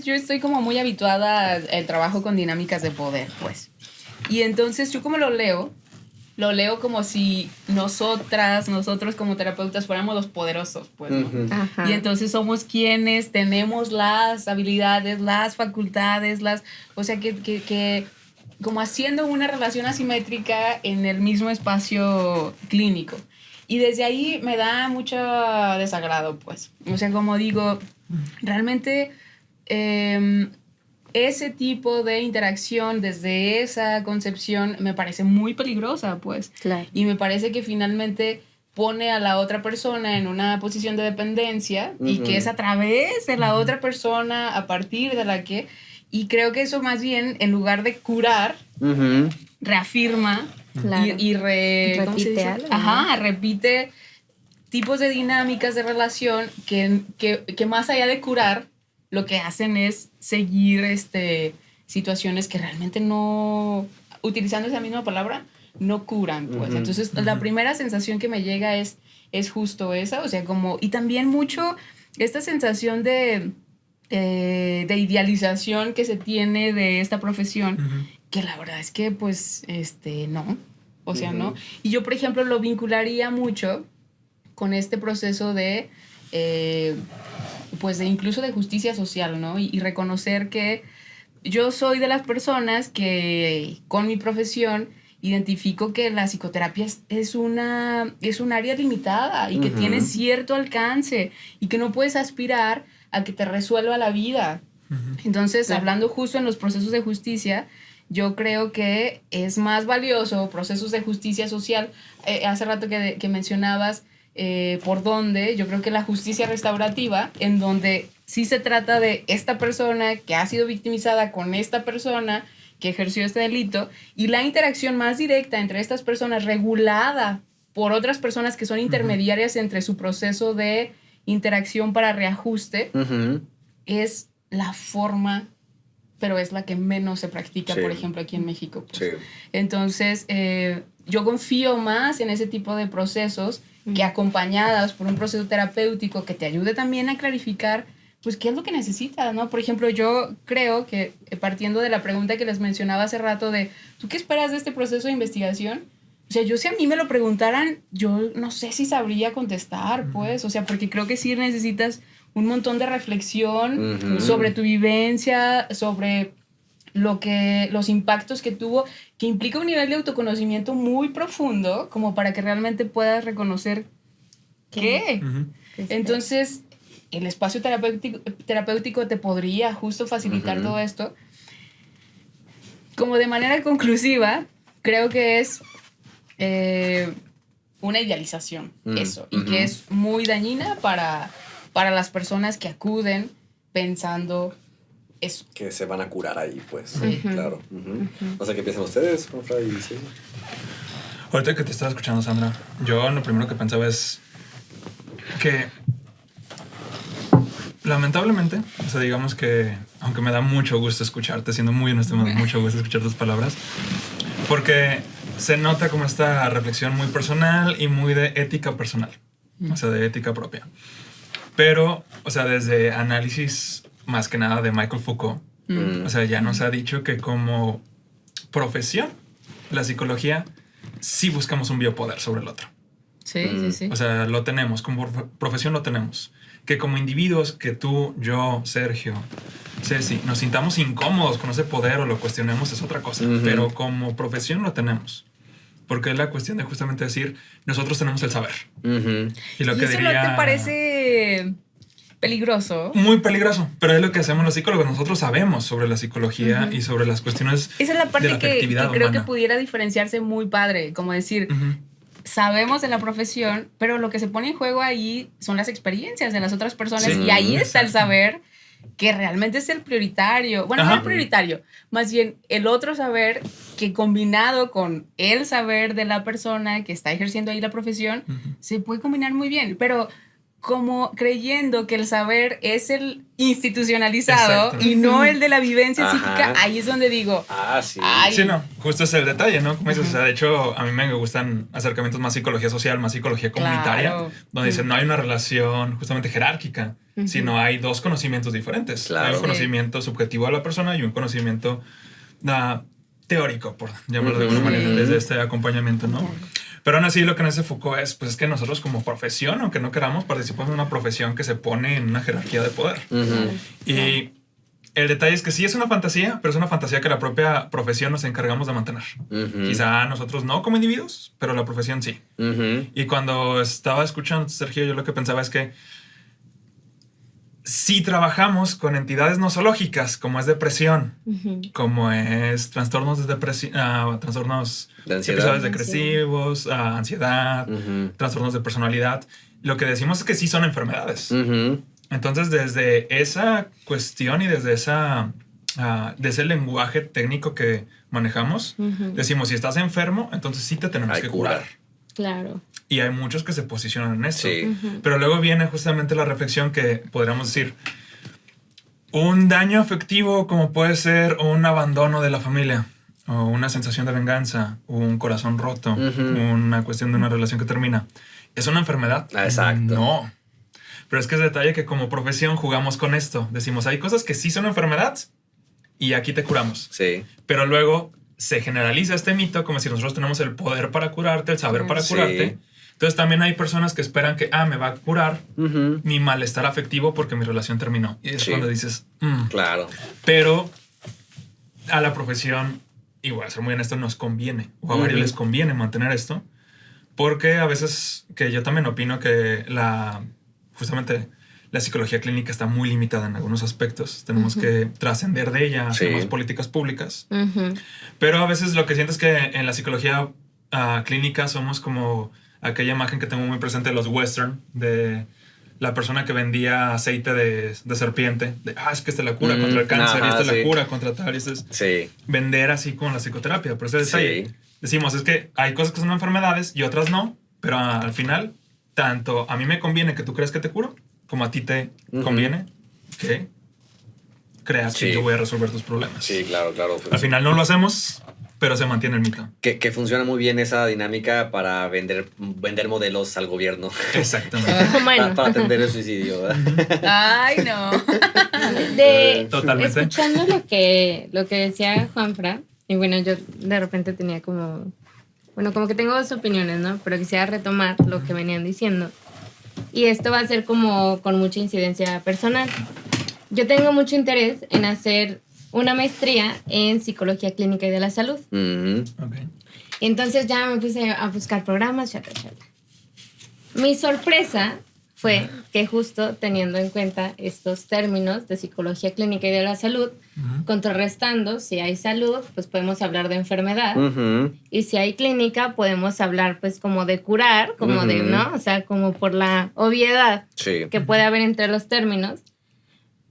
Yo estoy como muy habituada al trabajo con dinámicas de poder, pues. Y entonces yo como lo leo como si nosotros como terapeutas fuéramos los poderosos, pues, ¿no? Ajá. Y entonces somos quienes tenemos las habilidades, las facultades, o sea, que como haciendo una relación asimétrica en el mismo espacio clínico. Y desde ahí me da mucho desagrado, pues. O sea, como digo, realmente ese tipo de interacción desde esa concepción me parece muy peligrosa, pues. Claro. Y me parece que finalmente pone a la otra persona en una posición de dependencia y que es a través de la otra persona, a partir de la que... Y creo que eso más bien, en lugar de curar, reafirma Claro. y ¿cómo se dice? Algo, Ajá, repite tipos de dinámicas de relación que más allá de curar, lo que hacen es seguir situaciones que realmente no, utilizando esa misma palabra, no curan, pues. Entonces, la primera sensación que me llega es justo esa, o sea, como, y también mucho esta sensación de idealización que se tiene de esta profesión, que la verdad es que, pues, no, o sea, no. Y yo, por ejemplo, lo vincularía mucho con este proceso de, pues, de incluso de justicia social, ¿no? Y reconocer que yo soy de las personas que con mi profesión identifico que la psicoterapia es un área limitada y que tiene cierto alcance y que no puedes aspirar a que te resuelva la vida. Entonces, hablando justo en los procesos de justicia, yo creo que es más valioso procesos de justicia social. Hace rato que mencionabas por dónde, yo creo que la justicia restaurativa, en donde sí se trata de esta persona que ha sido victimizada con esta persona que ejerció este delito, y la interacción más directa entre estas personas, regulada por otras personas que son intermediarias entre su proceso de interacción para reajuste, es la forma, pero es la que menos se practica, por ejemplo, aquí en México. Pues. Entonces, yo confío más en ese tipo de procesos que acompañadas por un proceso terapéutico que te ayude también a clarificar, pues, qué es lo que necesitas, ¿no? Por ejemplo, yo creo que, partiendo de la pregunta que les mencionaba hace rato de, ¿tú qué esperas de este proceso de investigación? O sea, yo si a mí me lo preguntaran, yo no sé si sabría contestar, pues, o sea, porque creo que sí necesitas un montón de reflexión sobre tu vivencia, sobre los impactos que tuvo, que implica un nivel de autoconocimiento muy profundo, como para que realmente puedas reconocer qué. Entonces, el espacio terapéutico te podría justo facilitar todo esto. Como de manera conclusiva, creo que es una idealización, eso, y que es muy dañina para las personas que acuden pensando eso. Que se van a curar ahí, pues. Sí, claro. No sé qué piensan ustedes, con Fray y sí. Ahorita que te estaba escuchando, Sandra, yo lo primero que pensaba es que lamentablemente, o sea, digamos que, aunque me da mucho gusto escucharte, siendo muy honesto, me da mucho gusto escuchar tus palabras, porque se nota como esta reflexión muy personal y muy de ética personal, o sea, de ética propia. Pero, o sea, desde análisis más que nada de Michael Foucault, o sea, ya nos ha dicho que como profesión, la psicología, sí buscamos un biopoder sobre el otro. Sí, sí. O sea, lo tenemos, como profesión lo tenemos. Que como individuos, que tú, yo, Sergio, Ceci, nos sintamos incómodos con ese poder o lo cuestionemos es otra cosa. Pero como profesión lo tenemos. Porque es la cuestión de justamente decir, nosotros tenemos el saber. Y lo que eso diría... ¿no te parece peligroso? Muy peligroso, pero es lo que hacemos los psicólogos. Nosotros sabemos sobre la psicología y sobre las cuestiones esa es la parte de la afectividad que creo humana. que pudiera diferenciarse muy padre, como decir, sabemos de la profesión, pero lo que se pone en juego ahí son las experiencias de las otras personas y ahí está el saber que realmente es el prioritario. Bueno, no el prioritario, más bien el otro saber que combinado con el saber de la persona que está ejerciendo ahí la profesión, se puede combinar muy bien, pero como creyendo que el saber es el institucionalizado. Exacto. Y no el de la vivencia Ajá. psíquica, ahí es donde digo, Sí. ay, Sí, no, justo es el detalle, ¿no? Como dices, o sea, de hecho, a mí me gustan acercamientos más psicología social, más psicología comunitaria, Claro. donde dicen no hay una relación justamente jerárquica, sino hay dos conocimientos diferentes. Claro. Hay un Sí. conocimiento subjetivo de la persona y un conocimiento teórico, por llamarlo de alguna manera, desde este acompañamiento, ¿no? Pero aún así lo que nos enfocó es, pues, es que nosotros como profesión, aunque no queramos, participamos en una profesión que se pone en una jerarquía de poder. Y el detalle es que sí es una fantasía, pero es una fantasía que la propia profesión nos encargamos de mantener. Quizá nosotros no como individuos, pero la profesión sí. Y cuando estaba escuchando, Sergio, yo lo que pensaba es que si trabajamos con entidades nosológicas, como es depresión, como es trastornos de depresión, trastornos de ansiedad, episodios depresivos, ansiedad, trastornos de personalidad, lo que decimos es que sí son enfermedades. Entonces, desde esa cuestión y desde de ese lenguaje técnico que manejamos, decimos, si estás enfermo, entonces sí te tenemos que curar. Claro. Y hay muchos que se posicionan en eso. Sí. Pero luego viene justamente la reflexión que podríamos decir, un daño afectivo como puede ser un abandono de la familia, o una sensación de venganza, o un corazón roto, una cuestión de una relación que termina. ¿Es una enfermedad? Exacto. No. Pero es que es detalle que como profesión jugamos con esto. Decimos, hay cosas que sí son enfermedad y aquí te curamos. Sí. Pero luego se generaliza este mito como si nosotros tenemos el poder para curarte, el saber para curarte. Entonces también hay personas que esperan que, me va a curar mi malestar afectivo porque mi relación terminó. Y es cuando dices, Claro. Pero a la profesión, igual, ser muy honesto, nos conviene, o a varios les conviene mantener esto, porque a veces, que yo también opino que justamente la psicología clínica está muy limitada en algunos aspectos. Tenemos que trascender de ella, hacer más políticas públicas. Pero a veces lo que siento es que en la psicología clínica somos como aquella imagen que tengo muy presente de los western, de la persona que vendía aceite de serpiente, de, es que esta es la cura contra el cáncer, y esta es la cura contra tal, y esto es vender así con la psicoterapia. Por eso decimos, es que hay cosas que son enfermedades y otras no, pero al final, tanto a mí me conviene que tú creas que te curo, como a ti te conviene que creas que yo voy a resolver tus problemas. Sí, claro. Al final no lo hacemos, pero se mantiene el mito. Que funciona muy bien esa dinámica para vender modelos al gobierno. Exactamente. Para atender el suicidio, ¿verdad? Ay, no. Totalmente. Escuchando lo que decía Juanfra, y bueno, yo de repente tenía como que tengo dos opiniones, ¿no? Pero quisiera retomar lo que venían diciendo. Y esto va a ser como con mucha incidencia personal. Yo tengo mucho interés en hacer una maestría en psicología clínica y de la salud. Okay. Entonces ya me puse a buscar programas, Mi sorpresa fue que justo teniendo en cuenta estos términos de psicología clínica y de la salud, contrarrestando, si hay salud, pues podemos hablar de enfermedad, y si hay clínica, podemos hablar pues como de curar, como de, ¿no? O sea, como por la obviedad que puede haber entre los términos.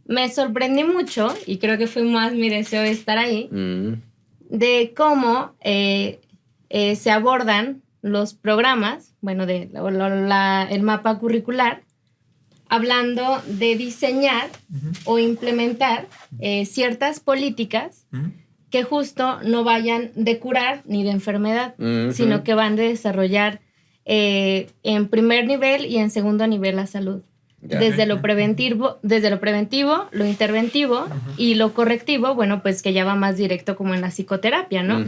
Me sorprendí mucho, y creo que fue más mi deseo de estar ahí, de cómo se abordan los programas, bueno, el mapa curricular, hablando de diseñar o implementar ciertas políticas que justo no vayan de curar ni de enfermedad, sino que van de desarrollar en primer nivel y en segundo nivel la salud. Desde lo preventivo, lo interventivo y lo correctivo, bueno, pues que ya va más directo como en la psicoterapia, ¿no?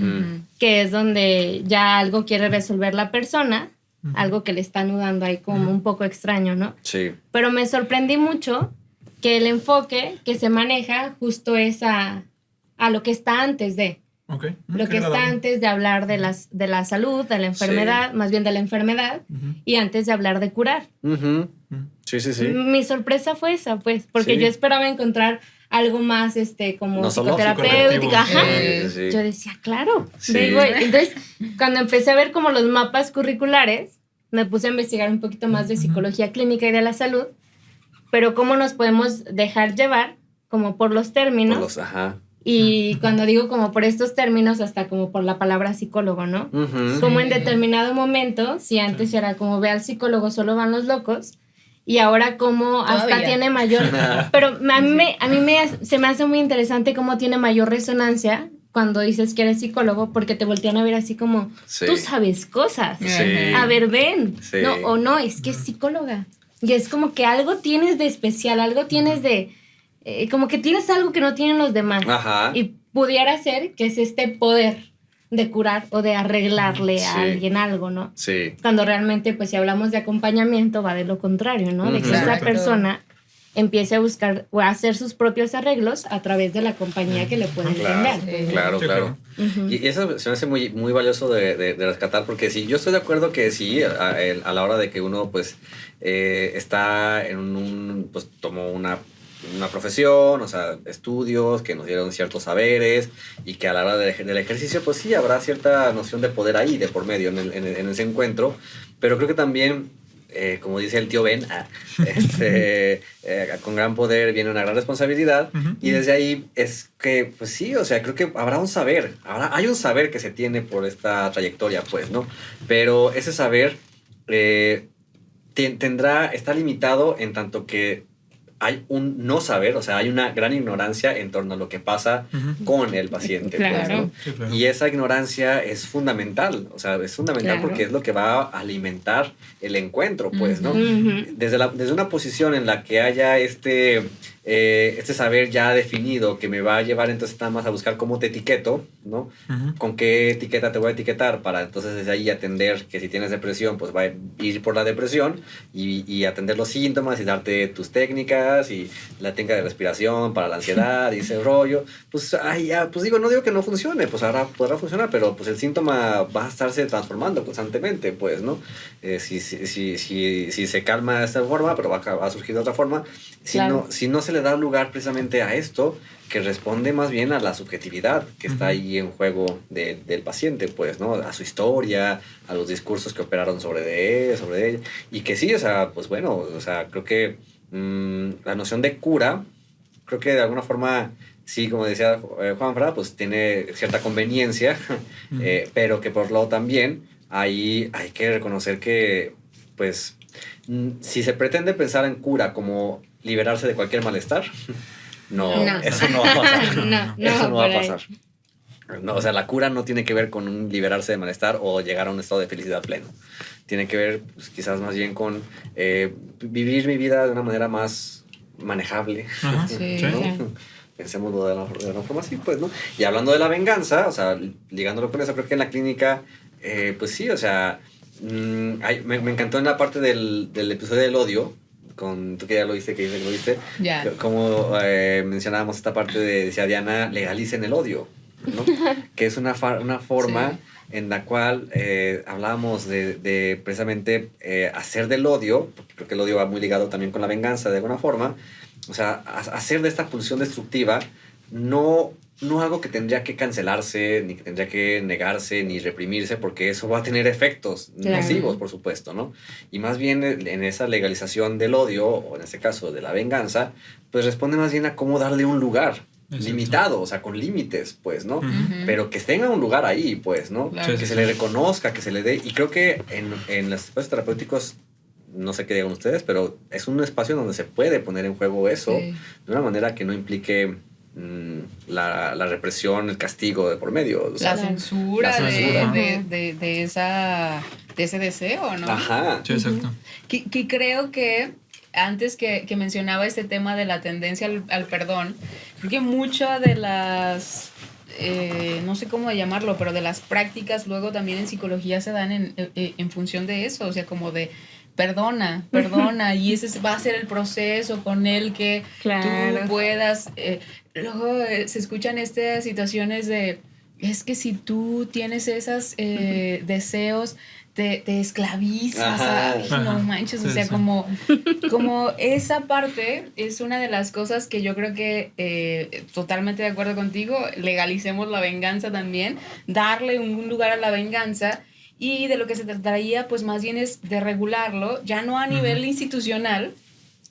Que es donde ya algo quiere resolver la persona, algo que le está anudando ahí como un poco extraño, ¿no? Sí. Pero me sorprendí mucho que el enfoque que se maneja justo es a lo que está antes de. Okay. Lo que está antes de hablar de la salud, de la enfermedad, más bien de la enfermedad, y antes de hablar de curar. Sí. Mi sorpresa fue esa, pues, porque yo esperaba encontrar algo más como psicoterapéutica. Sí. Yo decía, claro. Digo, entonces, cuando empecé a ver como los mapas curriculares, me puse a investigar un poquito más de psicología clínica y de la salud, pero cómo nos podemos dejar llevar como por los términos. Y cuando digo como por estos términos, hasta como por la palabra psicólogo, ¿no? Como en determinado momento, si antes era como ve al psicólogo, solo van los locos, y ahora cómo hasta Todavía. tiene mayor... Pero a mí se me hace muy interesante cómo tiene mayor resonancia cuando dices que eres psicólogo, porque te voltean a ver así como, Sí. tú sabes cosas. Sí. A ver, ven. Sí. No, o no, es que es psicóloga. Y es como que algo tienes de especial, algo tienes de... como que tienes algo que no tienen los demás. Ajá. Y pudiera ser que es este poder de curar o de arreglarle Sí. a alguien algo, ¿no? Sí. Cuando realmente, pues si hablamos de acompañamiento, va de lo contrario, ¿no? De que esa Exacto. persona empiece a buscar o a hacer sus propios arreglos a través de la compañía que le puede Claro, entender. claro, Sí, claro. Ujú. Y eso se me hace muy, muy valioso de rescatar, porque sí, yo estoy de acuerdo que sí, a la hora de que uno pues está en pues tomó una profesión, o sea, estudios que nos dieron ciertos saberes y que a la hora del ejercicio pues sí habrá cierta noción de poder ahí de por medio en ese encuentro, pero creo que también como dice el tío Ben, con gran poder viene una gran responsabilidad. Ujú. Y desde ahí es que, pues sí, o sea, creo que habrá un saber, hay un saber que se tiene por esta trayectoria, pues, ¿no? Pero ese saber está limitado en tanto que hay un no saber, o sea, hay una gran ignorancia en torno a lo que pasa Ujú. con el paciente. Pues, Claro. ¿no? Sí, claro. Y esa ignorancia es fundamental, o sea, es fundamental Claro. porque es lo que va a alimentar el encuentro, pues, ¿no? Ujú. Desde una posición en la que haya este saber ya definido que me va a llevar entonces nada más a buscar cómo te etiqueto, ¿no? Ujú. Con qué etiqueta te voy a etiquetar para entonces desde ahí atender que si tienes depresión, pues va a ir por la depresión y atender los síntomas y darte tus técnicas y la técnica de respiración para la ansiedad y ese rollo. Pues, pues digo, no digo que no funcione, pues ahora podrá funcionar, pero pues el síntoma va a estarse transformando constantemente, pues, ¿no? Si se calma de esta forma, pero va a surgir de otra forma. Claro. Si no se le da lugar precisamente a esto, que responde más bien a la subjetividad que está ahí en juego del paciente, pues, ¿no? A su historia, a los discursos que operaron sobre ella. Y que sí, o sea, pues bueno, o sea, creo que la noción de cura, creo que de alguna forma, sí, como decía Juanfra, pues tiene cierta conveniencia, pero que por otro lado también ahí hay que reconocer que, pues, si se pretende pensar en cura como liberarse de cualquier malestar, no, No. eso no va a pasar. No, Eso no va a por ahí. pasar. No, o sea, la cura no tiene que ver con un liberarse de malestar o llegar a un estado de felicidad pleno. Tiene que ver, pues, quizás más bien con vivir mi vida de una manera más manejable. Ajá. Sí. ¿no? Claro. Pensémoslo de una forma así, pues, ¿no? Y hablando de la venganza, o sea, ligándolo con eso, creo que en la clínica, pues sí, o sea, me encantó en la parte del episodio del odio, tú que ya lo viste, que dice que lo viste, Ya. como mencionábamos esta parte decía Diana, legalicen el odio, ¿no? Que es una forma Sí. en la cual hablábamos de precisamente hacer del odio, porque creo que el odio va muy ligado también con la venganza de alguna forma, o sea, hacer de esta pulsión destructiva no algo que tendría que cancelarse, ni que tendría que negarse, ni reprimirse, porque eso va a tener efectos Claro. nocivos, por supuesto, ¿no? Y más bien en esa legalización del odio, o en este caso de la venganza, pues responde más bien a cómo darle un lugar Exacto. limitado, o sea, con límites, pues, ¿no? Ujú. Pero que tenga un lugar ahí, pues, ¿no? Claro. Sí, Que sí, se sí. le reconozca, que se le dé. Y creo que en los espacios terapéuticos, no sé qué digan ustedes, pero es un espacio donde se puede poner en juego eso Sí. de una manera que no implique la represión, el castigo de por medio. O sea, La censura, La censura. de ese deseo, ¿no? ajá. Sí, exacto. Que creo que antes que mencionaba este tema de la tendencia al perdón, creo que muchas de las, no sé cómo llamarlo, pero de las prácticas luego también en psicología se dan en función de eso, o sea, como de perdona, y ese va a ser el proceso con el que Claro. tú puedas. Luego se escuchan estas situaciones de, es que si tú tienes esos deseos, te esclavizas, Ajá. ay, no Ajá. manches, o Sí, sea, sí. como esa parte es una de las cosas que yo creo que totalmente de acuerdo contigo, legalicemos la venganza también, darle un lugar a la venganza. Y de lo que se trataría, pues más bien es de regularlo, ya no a nivel institucional,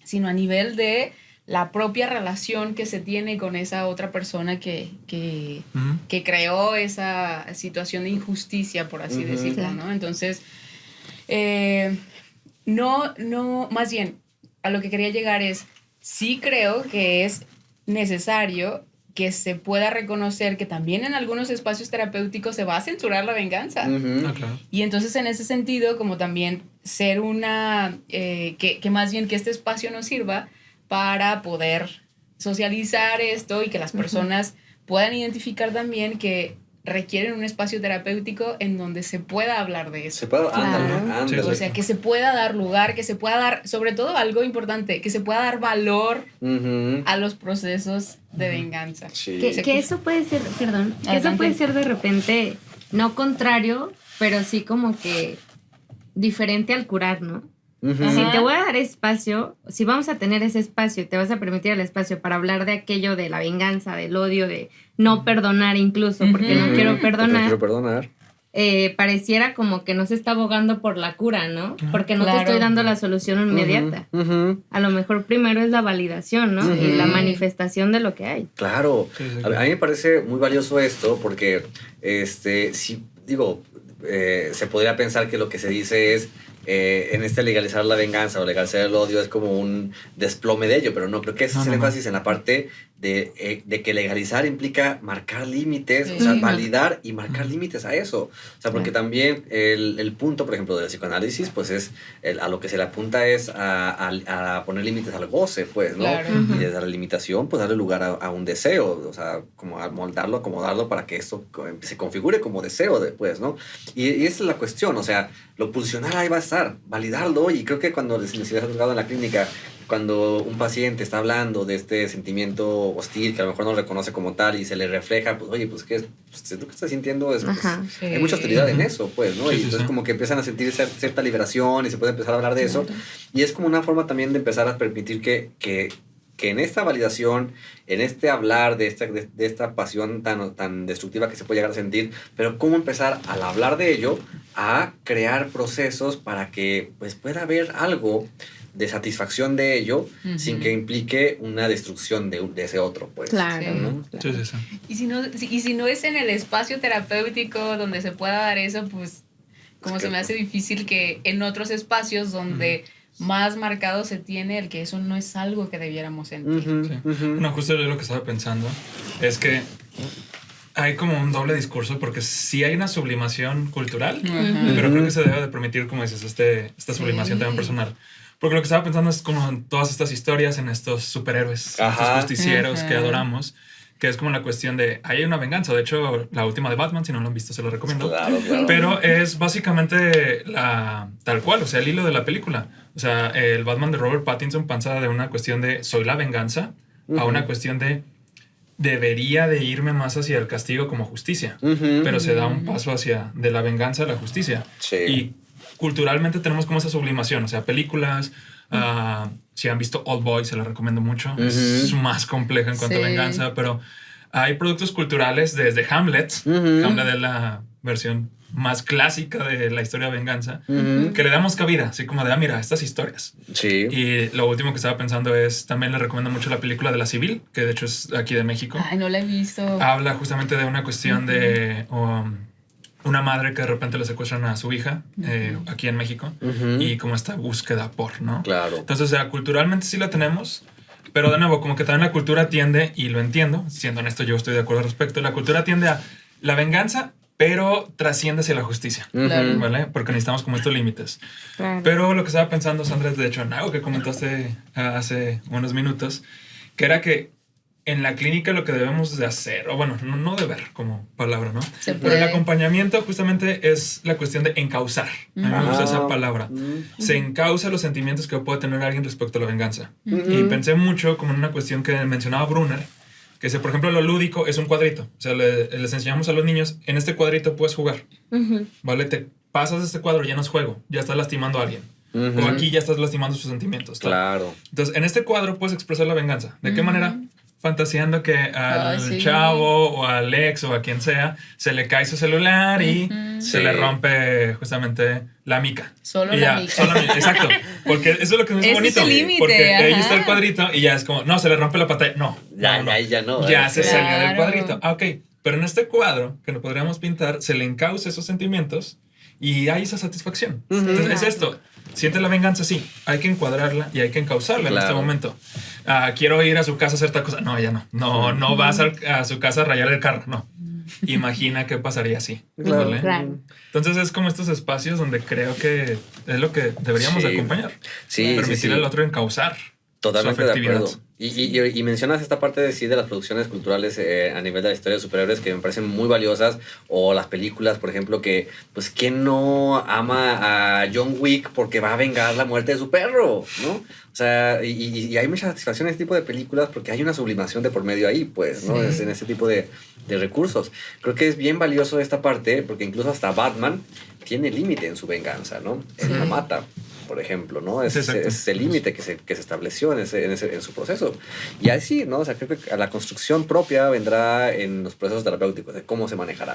sino a nivel de la propia relación que se tiene con esa otra persona que Ujú. creó esa situación de injusticia, por así Ujú. decirlo, Claro. ¿no? Entonces, más bien, a lo que quería llegar es, sí creo que es necesario que se pueda reconocer que también en algunos espacios terapéuticos se va a censurar la venganza. Ujú. Claro. Y entonces en ese sentido, como también ser que más bien que este espacio nos sirva para poder socializar esto y que las personas puedan identificar también que requieren un espacio terapéutico en donde se pueda hablar de eso. Se puede, ándale, Claro. ándale. O sea, que se pueda dar lugar, que se pueda dar, sobre todo algo importante, que se pueda dar valor Ujú. a los procesos de venganza. Sí. Que eso puede ser, perdón, que eso Adelante. puede ser de repente no contrario, pero sí como que diferente al curar, ¿no? Ujú. Ajá. Si te voy a dar espacio, si vamos a tener ese espacio y te vas a permitir el espacio para hablar de aquello de la venganza, del odio, de no perdonar incluso, porque no Ujú. quiero Porque no perdonar, quiero perdonar. pareciera como que no se está abogando por la cura, ¿no? Porque no Claro. te estoy dando la solución inmediata. Ujú, ujú. A lo mejor primero es la validación, ¿no? Y la Ujú. manifestación de lo que hay. Claro. Sí, sí, A mí me parece muy valioso esto porque, si digo, se podría pensar que lo que se dice es en legalizar la venganza o legalizar el odio es como un desplome de ello, pero no, creo que ese es el énfasis en la parte de que legalizar implica marcar límites, o sea, Sí. validar y marcar límites a eso. O sea, porque también el punto, por ejemplo, del psicoanálisis, pues es a lo que se le apunta es a poner límites al goce, pues, ¿no? Claro. Y desde la limitación, pues darle lugar a un deseo, o sea, como a moldarlo, acomodarlo para que esto se configure como deseo después, ¿no? Y esa es la cuestión, o sea, lo pulsional ahí va a estar, validarlo, y creo que cuando les ha juzgado en la clínica, cuando un paciente está hablando de este sentimiento hostil que a lo mejor no reconoce como tal y se le refleja, pues, oye, pues, ¿qué es? Pues, ¿tú qué estás sintiendo? Pues, Ajá. Sí. hay mucha hostilidad en eso, pues, ¿no? Sí, y sí, entonces sí. como que empiezan a sentir cierta liberación y se puede empezar a hablar de eso. Claro. Y es como una forma también de empezar a permitir que en esta validación, en este hablar de esta pasión tan destructiva que se puede llegar a sentir, pero cómo empezar al hablar de ello a crear procesos para que pues pueda haber algo de satisfacción de ello sin que implique una destrucción de ese otro, pues. Claro. Sí. ¿no? Sí, sí, sí. Y si no es en el espacio terapéutico donde se pueda dar eso, pues como se me hace difícil que en otros espacios donde más marcado se tiene el que eso no es algo que debiéramos sentir. Ujú, Sí. ujú. Bueno, justo yo lo que estaba pensando es que hay como un doble discurso porque sí hay una sublimación cultural, Ajá. pero creo que se debe de permitir, como dices, esta sublimación Sí. también personal. Porque lo que estaba pensando es como en todas estas historias, en estos superhéroes, en estos Ajá. justicieros que Ajá. adoramos, que es como la cuestión de, hay una venganza. De hecho, la última de Batman, si no lo han visto, se lo recomiendo. Claro, claro. Pero es básicamente tal cual, o sea, el hilo de la película. O sea, el Batman de Robert Pattinson pasa de una cuestión de soy la venganza a una cuestión de debería de irme más hacia el castigo como justicia. Ujú. Pero se da un paso hacia de la venganza a la justicia. Sí. Y culturalmente tenemos como esa sublimación, o sea, películas, si han visto Old Boy, se la recomiendo mucho, es más compleja en cuanto a Sí. venganza, pero hay productos culturales desde Hamlet, Hamlet es la versión más clásica de la historia de venganza, que le damos cabida, así como de, mira, estas historias. Sí. Y lo último que estaba pensando es, también le recomiendo mucho la película de La Civil, que de hecho es aquí de México. Ay, no la he visto. Habla justamente de una cuestión de una madre que de repente le secuestran a su hija aquí en México y como esta búsqueda por, ¿no? Claro. Entonces, o sea, culturalmente sí la tenemos, pero de nuevo, como que también la cultura tiende, y lo entiendo, siendo honesto, yo estoy de acuerdo al respecto, la cultura tiende a la venganza, pero trasciende hacia la justicia, Claro. ¿vale? Porque necesitamos como estos límites. Claro. Pero lo que estaba pensando, Sandra, es de hecho en algo que comentaste hace unos minutos, que era que en la clínica lo que debemos de hacer, o bueno, no deber como palabra, ¿no? Se Pero el puede. acompañamiento justamente es la cuestión de encauzar. A mí me gusta esa palabra. Se encauza los sentimientos que puede tener alguien respecto a la venganza. Y pensé mucho como en una cuestión que mencionaba Brunner, que por ejemplo, lo lúdico es un cuadrito. O sea, les enseñamos a los niños, en este cuadrito puedes jugar, ¿vale? Te pasas de este cuadro, ya no es juego, ya estás lastimando a alguien. O aquí ya estás lastimando sus sentimientos. tal. Claro. Entonces, en este cuadro puedes expresar la venganza. ¿De qué manera? Fantaseando que al Ay, sí. chavo o al ex o a quien sea se le cae su celular y se Sí. le rompe justamente la mica. Solo Y la ya, mica. solo la mica, exacto. Porque eso es lo que es Ese es bonito. el límite, porque ahí ajá. está el cuadrito y ya es como, no, se le rompe la pantalla. No. Ya, no. ahí ya no. Ya se Claro. salió del cuadrito. Ah, ok. Pero en este cuadro que nos podríamos pintar, se le encausa esos sentimientos y hay esa satisfacción. Ujú. Entonces es esto, siente la venganza, sí, hay que encuadrarla y hay que encauzarla en este Claro. momento. Quiero ir a su casa a hacer tal cosa. No, ya no vas a su casa a rayar el carro, no. Imagina qué pasaría así. Claro. ¿vale? Claro. Entonces es como estos espacios donde creo que es lo que deberíamos Sí. de acompañar. Sí, Permitir sí, sí. al otro encauzar Totalmente su de afectividad. acuerdo. Y mencionas esta parte de sí de las producciones culturales a nivel de la historia de superhéroes que me parecen muy valiosas, o las películas, por ejemplo, que pues quién no ama a John Wick porque va a vengar la muerte de su perro, ¿no? O sea, y hay mucha satisfacción en este tipo de películas porque hay una sublimación de por medio ahí, pues, ¿no? Sí. Es en ese tipo de recursos. Creo que es bien valioso esta parte porque incluso hasta Batman tiene límite en su venganza, ¿no? Él no mata, por ejemplo, ¿no? Es, Sí, exacto. es el límite que se estableció en su proceso. Y así, ¿no? O sea, creo que a la construcción propia vendrá en los procesos terapéuticos, de cómo se manejará.